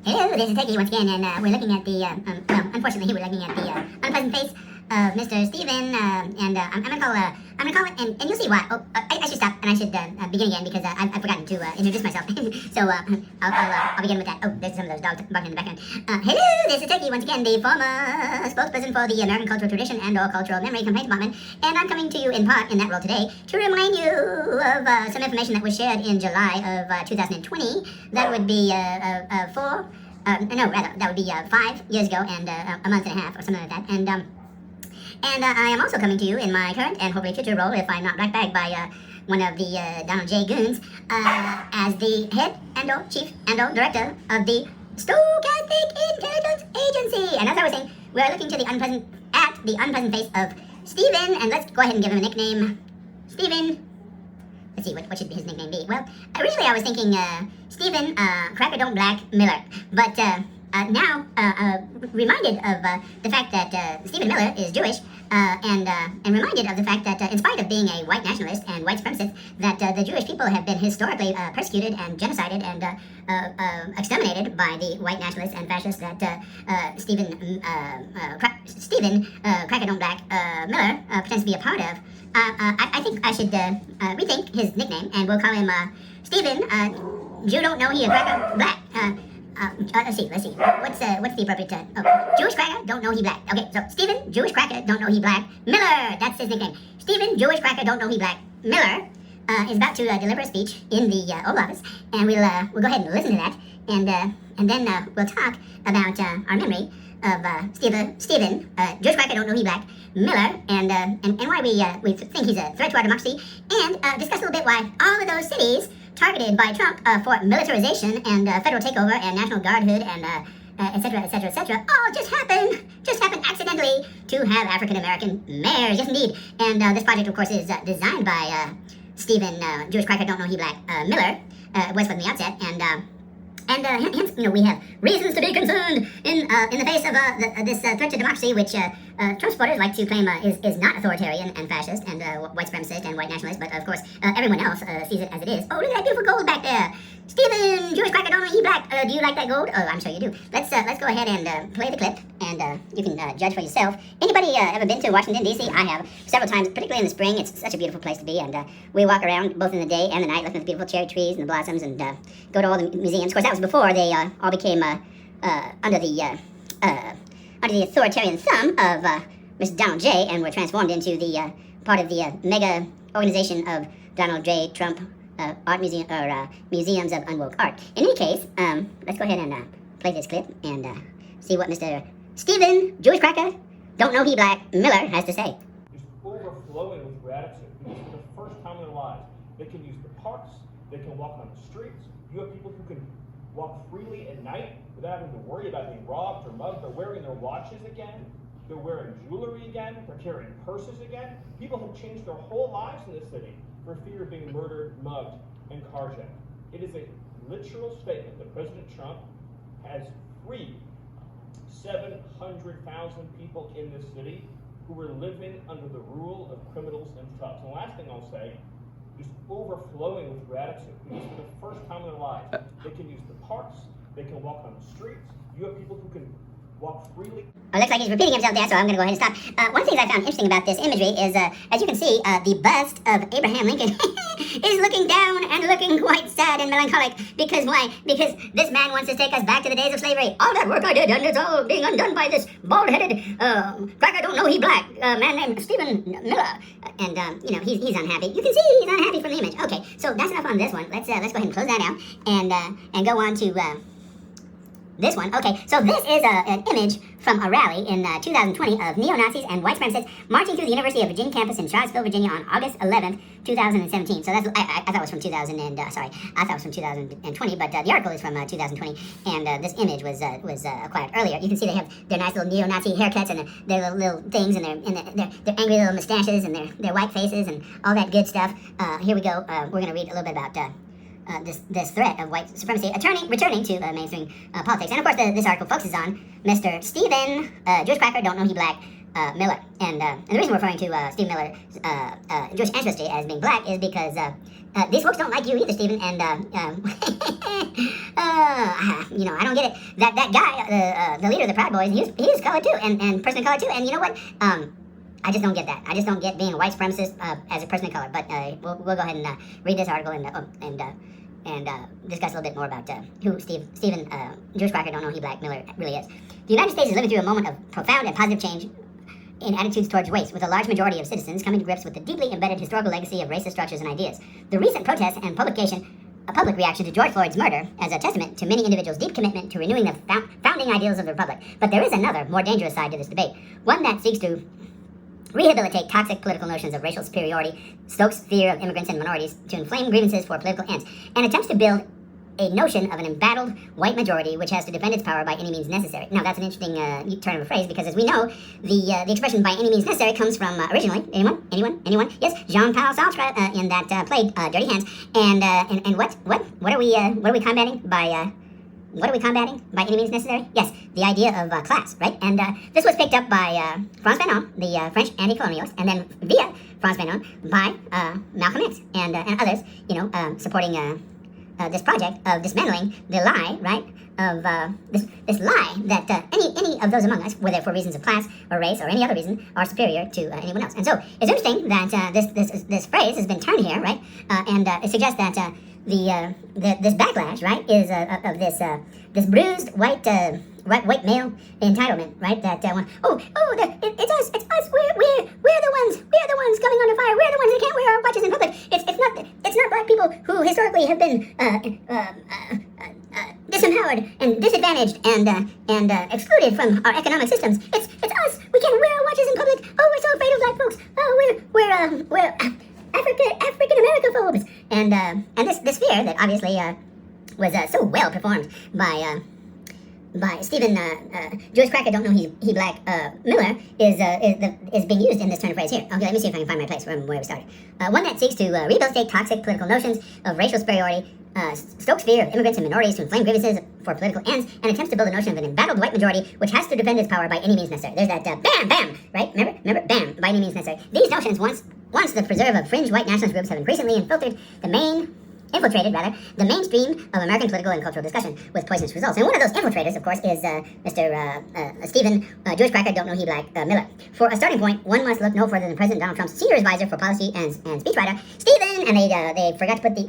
Hello, this is Turkey once again, and we're looking at the, well, unfortunately, we're looking at the unpleasant face of Mr. Steven, and I'm gonna call it, and you'll see why. Oh, I should stop, and I should begin again, because I've forgotten to introduce myself. So, I'll begin with that. Oh, there's some of those dogs barking in the background. Hello, this is Turkey once again, the former spokesperson for the American Cultural Tradition and or Cultural Memory Complaint Department, and I'm coming to you in part in that role today to remind you of some information that was shared in July of 2020. That would be 5 years ago and a month and a half or something like that. And I am also coming to you in my current and hopefully future role, if I'm not black bagged by one of the Donald J. Goons, as the head and/or chief and/or director of the Stochastic Intelligence Agency. And as I was saying, we are looking to the unpleasant face of Steven, and let's go ahead and give him a nickname. Steven. Let's see, what should his nickname be? Well, originally I was thinking Steven Cracker Don't Black Miller, but now reminded of the fact that Stephen Miller is Jewish, and reminded of the fact that in spite of being a white nationalist and white supremacist, that the Jewish people have been historically persecuted and genocided and exterminated by the white nationalists and fascists that Stephen Cracker Don't Black Miller pretends to be a part of. I think I should rethink his nickname, and we'll call him Stephen Jew Don't Know He a Cracker Black. Let's see. What's the appropriate Jewish Cracker Don't Know He Black. Okay, so Stephen Jewish Cracker Don't Know He Black Miller. That's his nickname. Stephen Jewish Cracker Don't Know He Black Miller is about to deliver a speech in the Oval Office, and we'll go ahead and listen to that, and then we'll talk about our memory of Stephen Jewish Cracker Don't Know He Black Miller, and why we think he's a threat to our democracy, and discuss a little bit why all of those cities targeted by Trump for militarization and federal takeover and national guardhood and etc., all just happened accidentally to have African American mayors. Yes, indeed. And this project, of course, is designed by Stephen Jewish Cracker Don't Know He Black Miller. Was from the outset, and hence, we have reasons to be concerned in the face of this threat to democracy, which Trump supporters like to claim is not authoritarian and fascist and white supremacist and white nationalist, but of course everyone else sees it as it is. Oh, look at that beautiful gold back there. Stephen Jewish Cracker Don't Know He Black. Do you like that gold? Oh, I'm sure you do. Let's go ahead and play the clip, and you can judge for yourself. Anybody ever been to Washington, D.C.? I have several times, particularly in the spring. It's such a beautiful place to be, and we walk around both in the day and the night looking at the beautiful cherry trees and the blossoms, and go to all the museums. Of course, that was before they all became under the authoritarian thumb of Mr. Donald J. and were transformed into the part of the mega organization of Donald J. Trump Art Museum, or Museums of Unwoke Art. In any case, let's go ahead and play this clip and see what Mr. Stephen Jewish Cracker Don't Know He Black Miller has to say. Just overflowing with gratitude, because for the first time in their lives, they can use the parks, they can walk on the streets. You have people who can walk freely at night without having to worry about being robbed or mugged. They're wearing their watches again. They're wearing jewelry again. They're carrying purses again. People have changed their whole lives in this city for fear of being murdered, mugged, and carjacked. It is a literal statement that President Trump has freed 700,000 people in this city who were living under the rule of criminals and thugs. And the last thing I'll say, just overflowing with gratitude, because for the first time in their lives, they can use the parks, they can walk on the streets. You have people who can walk freely. Oh, looks like he's repeating himself there, so I'm going to go ahead and stop. One of the things I found interesting about this imagery is, as you can see, the bust of Abraham Lincoln is looking down and looking quite sad and melancholic. Because why? Because this man wants to take us back to the days of slavery. All that work I did, and it's all being undone by this bald-headed, Cracker Don't Know He Black man named Stephen Miller. And, he's unhappy. You can see he's unhappy from the image. Okay, so that's enough on this one. Let's go ahead and close that out and go on to this one. Okay, so this is an image from a rally in 2020 of neo-Nazis and white supremacists marching through the University of Virginia campus in Charlottesville, Virginia on August 11th, 2017. So that's, I thought it was from 2020, but the article is from 2020, and this image was acquired earlier. You can see they have their nice little neo-Nazi haircuts and their little things and their angry little mustaches and their white faces and all that good stuff. Here we go. We're going to read a little bit about this threat of white supremacy returning to mainstream politics. And of course, this article focuses on Mr. Stephen Jewish Cracker Don't Know He Black Miller. And the reason we're referring to Stephen Miller's Jewish ancestry as being black is because these folks don't like you either, Stephen. And I don't get it. That guy, the leader of the Proud Boys, he's colored too, and person of color too. And you know what? I just don't get that. I just don't get being a white supremacist as a person of color. But we'll go ahead and read this article and discuss a little bit more about who Stephen Jewish Cracker Don't Know He Black Miller really is. The United States is living through a moment of profound and positive change in attitudes towards race, with a large majority of citizens coming to grips with the deeply embedded historical legacy of racist structures and ideas. The recent protests and public reaction to George Floyd's murder as a testament to many individuals' deep commitment to renewing the founding ideals of the Republic. But there is another, more dangerous side to this debate, one that seeks to rehabilitate toxic political notions of racial superiority, stokes fear of immigrants and minorities to inflame grievances for political ends, and attempts to build a notion of an embattled white majority which has to defend its power by any means necessary. Now, that's an interesting turn of a phrase, because as we know, the expression by any means necessary comes from originally, anyone? Yes, Jean-Paul Sartre in that play Dirty Hands. And what are we combating by? What are we combating by any means necessary? Yes, the idea of class, right? And this was picked up by Frantz Fanon, the French anti-colonialist, and then via Frantz Fanon by Malcolm X and others, supporting this project of dismantling the lie, right? Of this lie that any of those among us, whether for reasons of class or race or any other reason, are superior to anyone else. And so it's interesting that this phrase has been turned here, right? And it suggests that this backlash, right, is of this bruised white male entitlement, right? That it's us, we're the ones coming under fire. We're the ones that can't wear our watches in public. It's not black people who historically have been disempowered and disadvantaged and excluded from our economic systems. It's us. We can't wear our watches in public. Oh, we're so afraid of black folks. Oh, we're African American-phobes, and this fear that obviously was so well performed by Stephen Jewish Cracker Don't Know He Black Miller is being used in this turn of phrase here. Okay, let me see if I can find my place from where we started. One that seeks to rehabilitate toxic political notions of racial superiority, stokes fear of immigrants and minorities to inflame grievances for political ends, and attempts to build a notion of an embattled white majority which has to defend its power by any means necessary. There's that bam, right? Remember, bam, by any means necessary. These notions, once the preserve of fringe white nationalist groups, have increasingly infiltrated the mainstream of American political and cultural discussion with poisonous results. And one of those infiltrators, of course, is Mr. Stephen Jewish Cracker Don't Know He Black Miller. For a starting point, one must look no further than President Donald Trump's senior advisor for policy and speechwriter, Stephen, and they forgot to put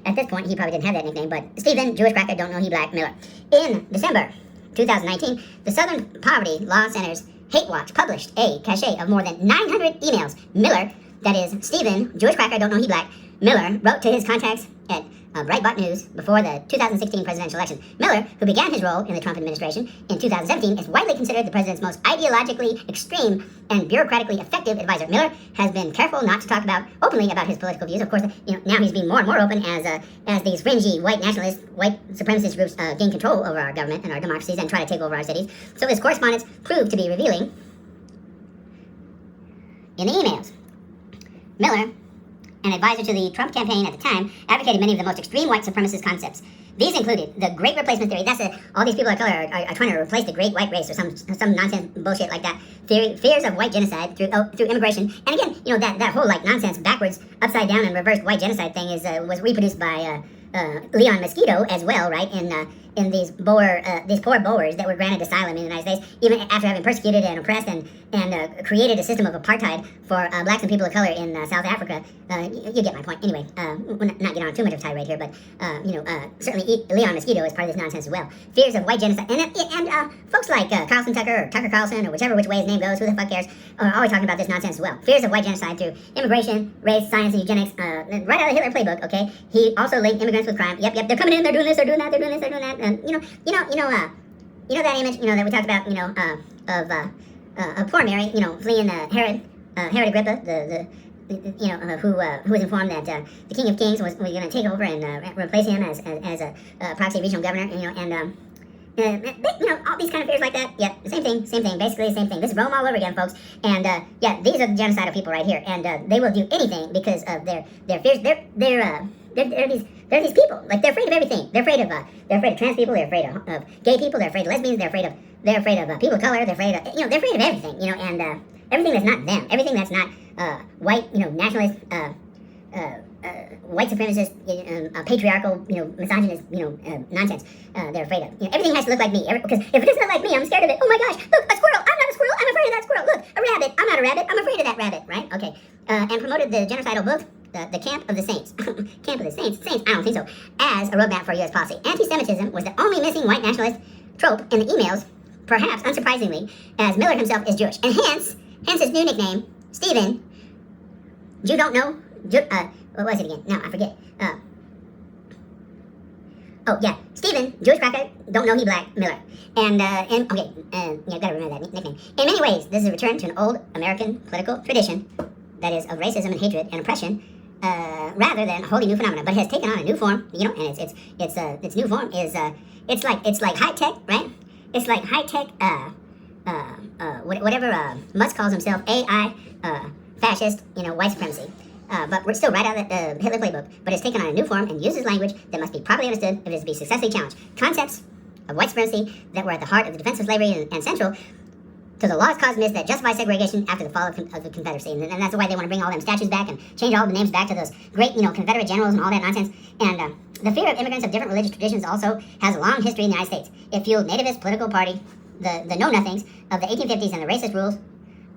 at this point, he probably didn't have that nickname, but Stephen Jewish Cracker Don't Know He Black Miller. In December 2019, the Southern Poverty Law Center's Hate Watch published a cache of more than 900 emails Miller, that is, Stephen Jewish Cracker Don't Know He Black Miller, wrote to his contacts at Breitbart News before the 2016 presidential election. Miller, who began his role in the Trump administration in 2017, is widely considered the president's most ideologically extreme and bureaucratically effective advisor. Miller has been careful not to talk openly about his political views. Of course, now he's being more and more open as these fringy white nationalist, white supremacist groups gain control over our government and our democracies and try to take over our cities. So his correspondence proved to be revealing in the emails. Miller, an advisor to the Trump campaign at the time, advocated many of the most extreme white supremacist concepts. These included the Great Replacement Theory. That's all these people of color are trying to replace the Great White Race or some nonsense bullshit like that. Fears of white genocide through immigration. And again, that whole nonsense backwards, upside down, and reversed white genocide thing was reproduced by Leon Mosquito as well, right? In these poor Boers that were granted asylum in the United States, even after having persecuted and oppressed and created a system of apartheid for blacks and people of color in South Africa. You get my point. Anyway, we'll not get on too much of a tirade here, but certainly Leon Mosquito is part of this nonsense as well. Fears of white genocide, and folks like Carlson Tucker or Tucker Carlson or which way his name goes, who the fuck cares, are always talking about this nonsense as well. Fears of white genocide through immigration, race, science, and eugenics, right out of the Hitler playbook. Okay, he also linked immigrants with crime. Yep, they're coming in, they're doing this, they're doing that, they're doing this, they're doing that. And that image, that we talked about, of poor Mary, fleeing Herod Agrippa, who was informed that the King of Kings was going to take over and replace him as a proxy regional governor, all these kind of fears like that. Yeah, same thing, basically the same thing. This is Rome all over again, folks. And these are the genocidal people right here, and they will do anything because of their fears. They're these people, like they're afraid of everything. They're afraid of trans people. They're afraid of gay people. They're afraid of lesbians. They're afraid of people of color. They're afraid of everything. everything that's not them, everything that's not white, nationalist, white supremacist, patriarchal, misogynist, nonsense. They're afraid of. Everything has to look like me. Because if it doesn't look like me, I'm scared of it. Oh my gosh! Look, a squirrel! I'm not a squirrel. I'm afraid of that squirrel. Look, a rabbit. I'm not a rabbit. I'm afraid of that rabbit. Right? Okay. And promoted the genocidal book, the Camp of the Saints. Camp of the Saints. Saints. I don't think so. As a roadmap for U.S. policy. Anti-Semitism was the only missing white nationalist trope in the emails. Perhaps unsurprisingly, as Miller himself is Jewish, and hence his new nickname, Stephen. You don't know. What was it again? No, I forget. Stephen, Jewish cracker, don't know he black, Miller. And gotta remember that nickname. In many ways, this is a return to an old American political tradition that is of racism and hatred and oppression, rather than a wholly new phenomenon. But it has taken on a new form, and its new form is it's like high tech, right? It's like high tech, whatever Musk calls himself, AI, fascist, white supremacy. But we're still right out of the Hitler playbook. But it's taken on a new form and uses language that must be properly understood if it is to be successfully challenged. Concepts of white supremacy that were at the heart of the defense of slavery and central to the lost cause myths that justify segregation after the fall of the Confederacy. And that's why they want to bring all them statues back and change all the names back to those great, Confederate generals and all that nonsense. And the fear of immigrants of different religious traditions also has a long history in the United States. It fueled nativist political party, the know-nothings of the 1850s and the racist rules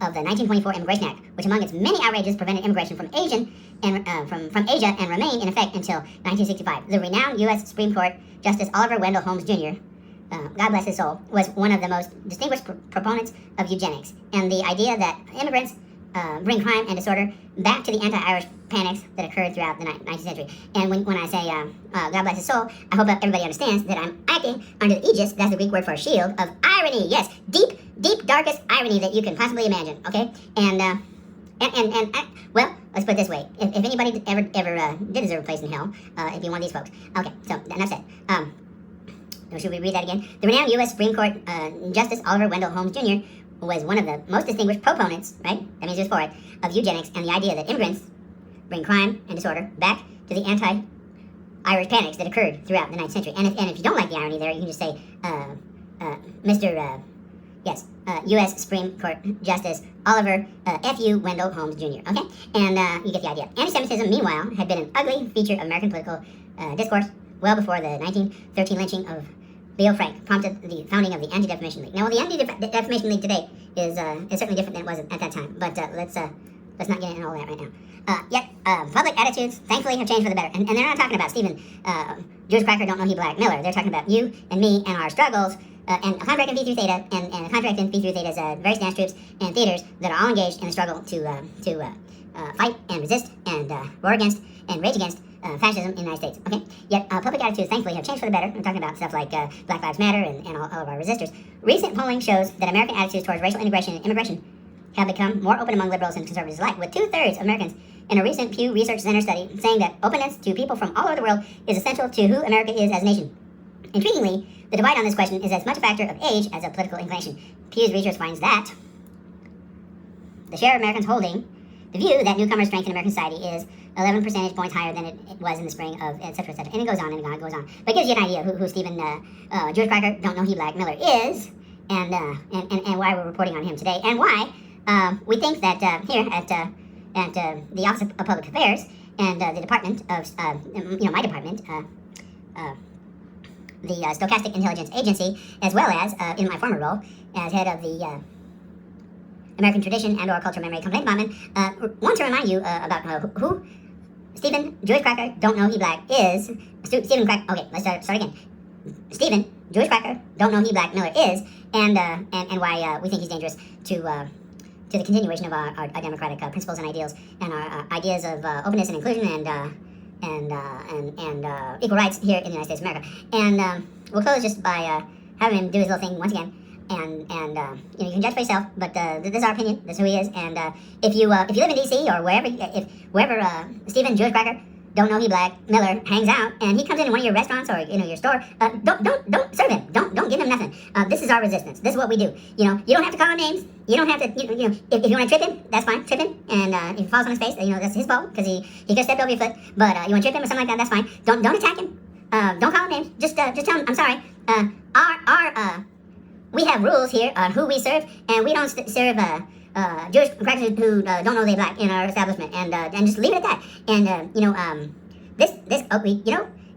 of the 1924 Immigration Act, which among its many outrages prevented immigration from Asia and remained in effect until 1965. The renowned U.S. Supreme Court Justice Oliver Wendell Holmes Jr., God bless his soul, was one of the most distinguished proponents of eugenics and the idea that immigrants bring crime and disorder back to the anti-Irish panics that occurred throughout the 19th century. And when I say God bless his soul, I hope everybody understands that I'm acting under the aegis, that's the Greek word for shield, of irony. Yes, deep, darkest irony that you can possibly imagine, okay? And well, let's put it this way. If anybody ever did deserve a place in hell, it'd be one of these folks. Okay, so enough said. Should we read that again? The renowned U.S. Supreme Court Justice Oliver Wendell Holmes Jr. was one of the most distinguished proponents, right? That means he was for it, of eugenics and the idea that immigrants bring crime and disorder back to the anti-Irish panics that occurred throughout the 19th century. And if you don't like the irony there, you can just say, U.S. Supreme Court Justice Oliver F.U. Wendell Holmes Jr., okay? And you get the idea. Anti-Semitism, meanwhile, had been an ugly feature of American political discourse well before the 1913 lynching of Leo Frank prompted the founding of the Anti-Defamation League. Now, the Anti-Defamation League today is certainly different than it was at that time, but let's not get into all that right now. Public attitudes, thankfully, have changed for the better. And they're not talking about Stephen, Jewish cracker, don't know he black, Miller. They're talking about you and me and our struggles, and a contract in V through Theta, and a contract in V through Theta's various dance troops and theaters that are all engaged in the struggle to fight and resist and roar against and rage against fascism in the United States, okay? Yet public attitudes, thankfully, have changed for the better. I'm talking about stuff like Black Lives Matter and all of our resistors. Recent polling shows that American attitudes towards racial integration and immigration have become more open among liberals and conservatives alike, with 2/3 of Americans in a recent Pew Research Center study saying that openness to people from all over the world is essential to who America is as a nation. Intriguingly, the divide on this question is as much a factor of age as of political inclination. Pew's research finds that the share of Americans holding the view that newcomers' strength in American society is 11 percentage points higher than it was in the spring of et cetera, et cetera. And it goes on and on, it goes on. But it gives you an idea who Stephen, Jewish cracker, don't know he black, Miller is, and why we're reporting on him today, and why we think that here at the Office of Public Affairs and the Department of, my department, the Stochastic Intelligence Agency, as well as in my former role as head of the American Tradition and or Cultural Memory Complaint Department, want to remind you about who Stephen, Jewish cracker, don't know he black is. Stephen Cracker, okay, let's start again. Stephen, Jewish cracker, don't know he black, Miller is, and why we think he's dangerous to the continuation of our democratic principles and ideals and our ideas of openness and inclusion and equal rights here in the United States of America. And we'll close just by having him do his little thing once again. And you can judge for yourself, but this is our opinion. This is who he is. And if you live in D.C. or wherever Stephen, Jewish cracker, don't know he black, Miller hangs out, and he comes into one of your restaurants or your store, don't serve him. Don't give him nothing. This is our resistance. This is what we do. You don't have to call him names. You don't have to. If you want to trip him, that's fine. Trip him, and if he falls on his face, that's his fault because he could have stepped over your foot. But you want to trip him or something like that, that's fine. Don't attack him. Don't call him names. Just tell him I'm sorry. We have rules here on who we serve, and we don't serve Jewish crackers who don't know they're black in our establishment, and just leave it at that. And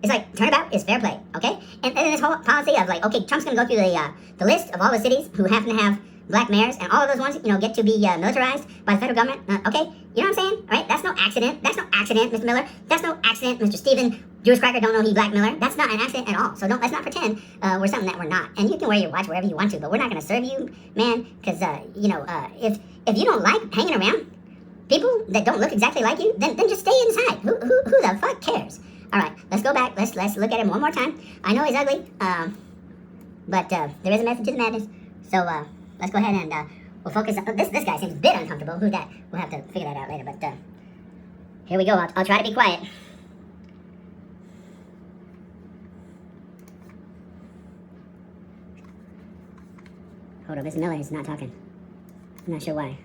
it's like turnabout is fair play, okay? And this whole policy of like, okay, Trump's gonna go through the list of all the cities who happen to have black mayors, and all of those ones, get to be militarized by the federal government. Okay, you know what I'm saying? All right, that's no accident. That's no accident, Mr. Miller. That's no accident, Mr. Stephen. Jewish cracker don't know he black Miller. That's not an accident at all. So let's not pretend we're something that we're not. And you can wear your watch wherever you want to, but we're not going to serve you, man. Because if you don't like hanging around people that don't look exactly like you, then just stay inside. Who the fuck cares? All right, let's go back. Let's look at him one more time. I know he's ugly, but there is a method to the madness. So let's go ahead and we'll focus on this guy seems a bit uncomfortable. Who's that? We'll have to figure that out later. But here we go. I'll try to be quiet. Hold on, Mr. Miller is not talking. I'm not sure why.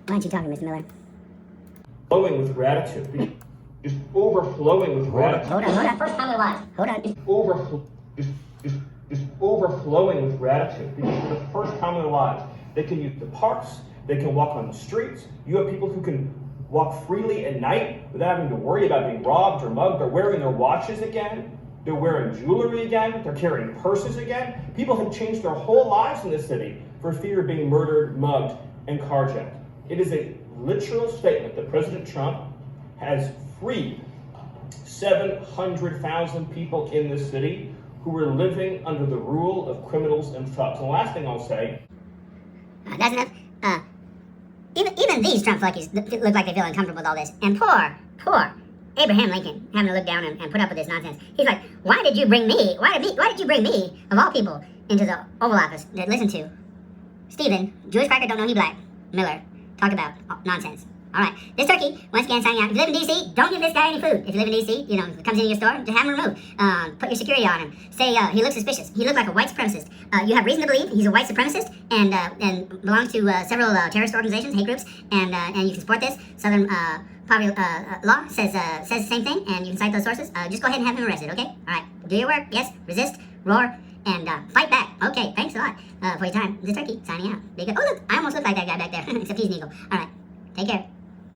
Why aren't you talking, Mr. Miller? Flowing with gratitude. Just overflowing with gratitude. Hold on. First time we live. Hold on. Just overflowing with gratitude. Because for the first time in their lives, they can use the parks, they can walk on the streets. You have people who can walk freely at night without having to worry about being robbed or mugged. They're wearing their watches again. They're wearing jewelry again. They're carrying purses again. People have changed their whole lives in this city for fear of being murdered, mugged, and carjacked. It is a literal statement that President Trump has freed 700,000 people in this city who were living under the rule of criminals and thugs. And the last thing I'll say... That's enough. Even these Trump flunkies look like they feel uncomfortable with all this. And poor Abraham Lincoln having to look down and put up with this nonsense. He's like, why did you bring me, of all people, into the Oval Office to listen to Stephen, Jewish cracker don't know he black, Miller, talk about nonsense? All right, this turkey, once again, signing out. If you live in D.C., don't give this guy any food. If you live in D.C., if he comes into your store, just have him removed. Put your security on him. Say he looks suspicious. He looks like a white supremacist. You have reason to believe he's a white supremacist and belongs to several terrorist organizations, hate groups, and you can support this. Southern Poverty Law says the same thing, and you can cite those sources. Just go ahead and have him arrested, okay? All right, do your work. Yes, resist, roar, and fight back. Okay, thanks a lot for your time. This turkey, signing out. Be good. Oh, look, I almost look like that guy back there, except he's an eagle. All right, take care.